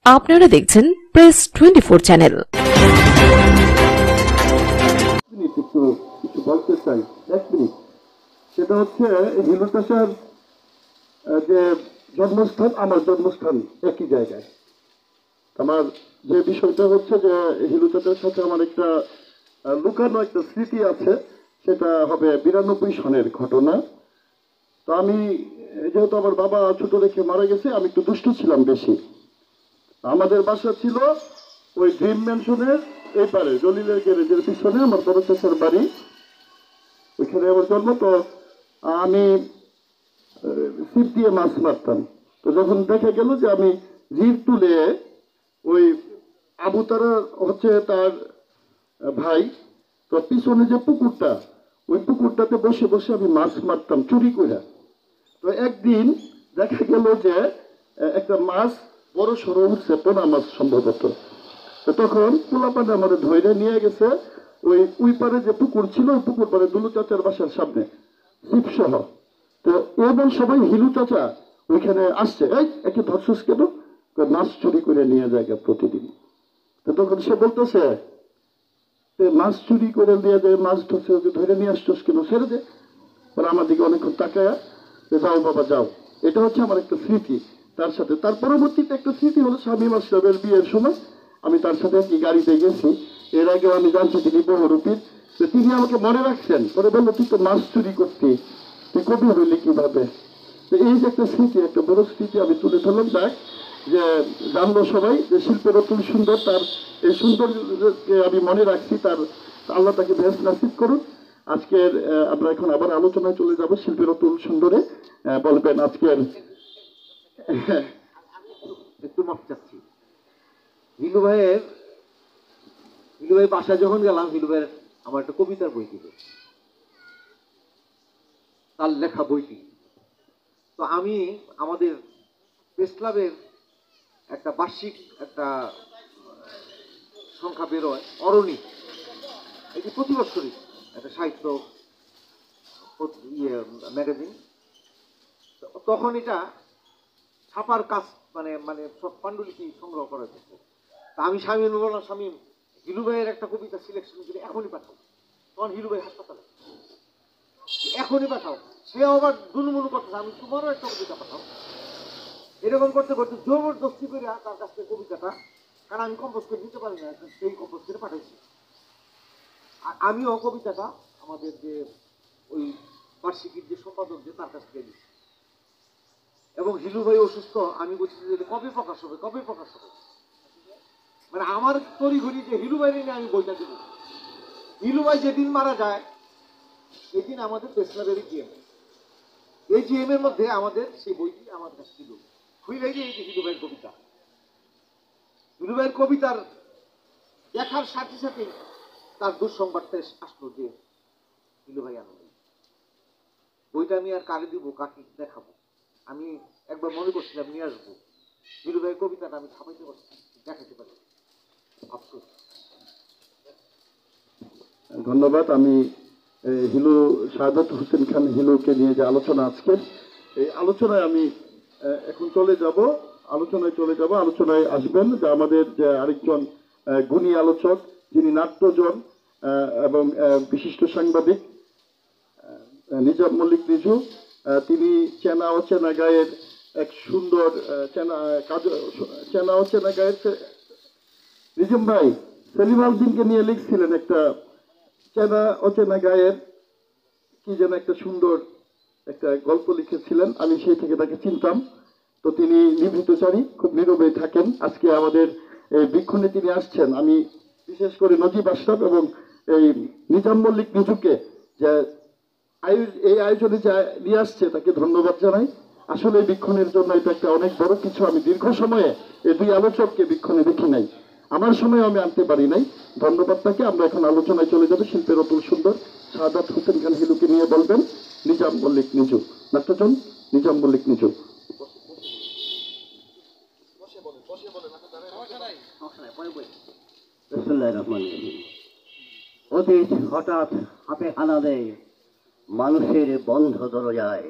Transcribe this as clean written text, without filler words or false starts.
আপনারা দেখছেন press 24 channel. কিছু বলতে চাই, এক মিনিট। সেটা হচ্ছে হিলু চাষার যে জন্মস্থান, আমার জন্মস্থান একই জায়গায়। আমার যে বিষয়টা হচ্ছে যে হিলু চাষার সাথে আমার একটা লুকানো একটা স্মৃতি আছে। সেটা হবে 92 সনের ঘটনা। তো আমি যেহেতু আমার বাবা ছোট রেখে মারা গেছে, আমি একটু দুষ্ট ছিলাম বেশি। আমাদের বাসা ছিল ওই ড্রিম ম্যানশনের এই পারে, জলিলের গ্যারেজের পিছনে আমার বড় চাচার বাড়ি, ওইখানে আমার জন্ম। তো আমি ছিপ দিয়ে মাছ মারতাম। তো যখন দেখা গেল যে আমি ঝির তুলে ওই আবু তারা হচ্ছে তার ভাই, তো পিছনে যে পুকুরটা, ওই পুকুরটাতে বসে বসে আমি মাছ মারতাম চুরি করে। তো একদিন দেখা গেল যে একটা মাছ বড় সড়ো উঠছে, পোনা মাছ সম্ভবত। তো তখন পোলাপানে আমাদের ধৈর্য নিয়ে গেছে ওই পারে যে পুকুর ছিল, ওই পুকুর পারে দুলু চাচার বাসার সামনে ছিপ সহ। তো এবং সবাই হিলু চাচা ওইখানে আসছে, এই একে ধরছস কেন? মাছ চুরি করে নিয়ে যায় প্রতিদিন। তো তখন সে বলতেছে মাছ চুরি করে নিয়ে যায়, মাছ ধরছে, ওকে ধরে নিয়ে আসছস কেন, ছেড়ে দে। ওরা আমার দিকে অনেকক্ষণ তাকায়া, যাও বাবা যাও। এটা হচ্ছে আমার একটা স্মৃতি তার সাথে। তার পরবর্তীতে একটা স্মৃতি হলো স্বামী মাসরাবের বিয়ের সময় আমি তার সাথে একটি গাড়িতে গেছি। এর আগেও আমি জানছি তিনি বহুরূপীর। তো তিনি আমাকে মনে রাখছেন, পরে বললো তুই তো মাছ চুরি করতি, তুই কবি হইলি কিভাবে। তো এই যে একটা স্মৃতি, একটা বড় স্মৃতি আমি তুলে ধরলাম। দেখ যে জানলো সবাই যে শিল্পের অতুল সুন্দর, তার এই সৌন্দর্যকে আমি মনে রাখছি। তার আল্লাহ তাকে বেশ নাসিব করুন। আজকের আমরা এখন আবার আলোচনায় চলে যাব শিল্পের অতুল সুন্দরে। বলবেন আজকের একটু মাপ চাচ্ছি। হিলু ভাই বাসায় যখন গেলাম, হিলু ভাইয়ের আমার একটা কবিতার বই দিল, তার লেখা বইটি। তো আমি আমাদের প্রেস ক্লাবের একটা বার্ষিক একটা সংখ্যা বেরোয় অরণি, এটি প্রতি বছরই একটা সাহিত্য ম্যাগাজিন। তখন এটা ছাপার কাজ মানে মানে সব পাণ্ডুলিপি সংগ্রহ করা যেত। তা আমি স্বামী বললাম, স্বামী হিলু ভাইয়ের একটা কবিতা সিলেকশন করে এখনই পাঠাও। তখন হিলু ভাই হাসপাতালে, এখনই পাঠাও। সে আবার দুলুমুলু করতেছে, আমি তোমারও একটা কবিতা পাঠাও। এরকম করতে করতে জবরদস্তি করে তার কাছ থেকে কবিতাটা, কারণ আমি কম্পোজ করে দিতে পারি না, সেই কম্পোজ করে পাঠাইছি। আর আমিও কবিতাটা আমাদের যে ওই বার্ষিকীর যে সম্পাদক, যে তার কাছ থেকে দিচ্ছি। এবং হিলু ভাই অসুস্থ, আমি বলছি যে কবে প্রকাশ হবে, কবে প্রকাশ হবে। মানে আমার তড়িঘড়ি যে হিলু ভাই নিয়ে আমি বইটা দেব। হিলু ভাই যেদিন মারা যায় সেদিন আমাদের প্রেস ক্লাবের জিএম, এই জিএম এর মধ্যে আমাদের সেই বইটি আমার কাছে ছিল। খুঁজে এই যে হিলু ভাইয়ের কবিতা, হিলু ভাইয়ের কবিতার দেখার সাথে সাথে তার দুঃসংবাদটা আসলো যে হিলু ভাই আনন্দ। বইটা আমি আর কাকে দিব, কাকে দেখাবো। আমি একবার মনে করছিলাম নিয়ে আসবো, হিলু ভাইয়ের কবিতাটা আমি ছাপাইতে পারছি, দেখাতে পারি। আফসোস। ধন্যবাদ। আমি হিলু শাহাদাত হোসেন খান হিলুকে নিয়ে যে আলোচনা আজকের, এই আলোচনায় আমি এখন চলে যাব। আলোচনায় আসবেন যে আমাদের যে আরেকজন গুণী আলোচক, যিনি নাট্যজন এবং বিশিষ্ট সাংবাদিক নিজাম মল্লিক নিজু। তিনি চেনা অচেনা গায়ের এক সুন্দর চেনা অচেনা গায়ের নিজাম ভাই সেলিম আলদিনকে নিয়ে লিখছিলেন একটা চেনা অচেনা গায়ের কি যেন একটা সুন্দর একটা গল্প লিখেছিলেন। আমি সেই থেকে তাকে চিনতাম। তো তিনি নিভৃতচারী, খুব নীরবে থাকেন। আজকে আমাদের এই বৃক্ষণে তিনি আসছেন। আমি বিশেষ করে নজিব আশরাফ এবং এই নিজাম মল্লিক নিজুকে যে এই আয়োজনে যা নিয়ে আসছে তাকে ধন্যবাদ জানাই। আসলে বৃক্ষণের জন্য এটা একটা অনেক বড় কিছু। আমি দীর্ঘ সময়ে এই দুই আলোচককে বৃক্ষণে দেখি নাই, আমার সময় আমি আনতে পারি নাই। ধন্যবাদ তাকে। আমরা এখন আলোচনায় চলে যাবো। শিল্পের অতুল সুন্দর শাহাদাত হোসেন খান হিলুকে নিয়ে বলবেন নিজাম মল্লিক নিজু। নাট্যজন নিজাম মল্লিক নিজু। অতীত হঠাৎ হাতে হানা দেয় মানুষের বন্ধ দরজায়।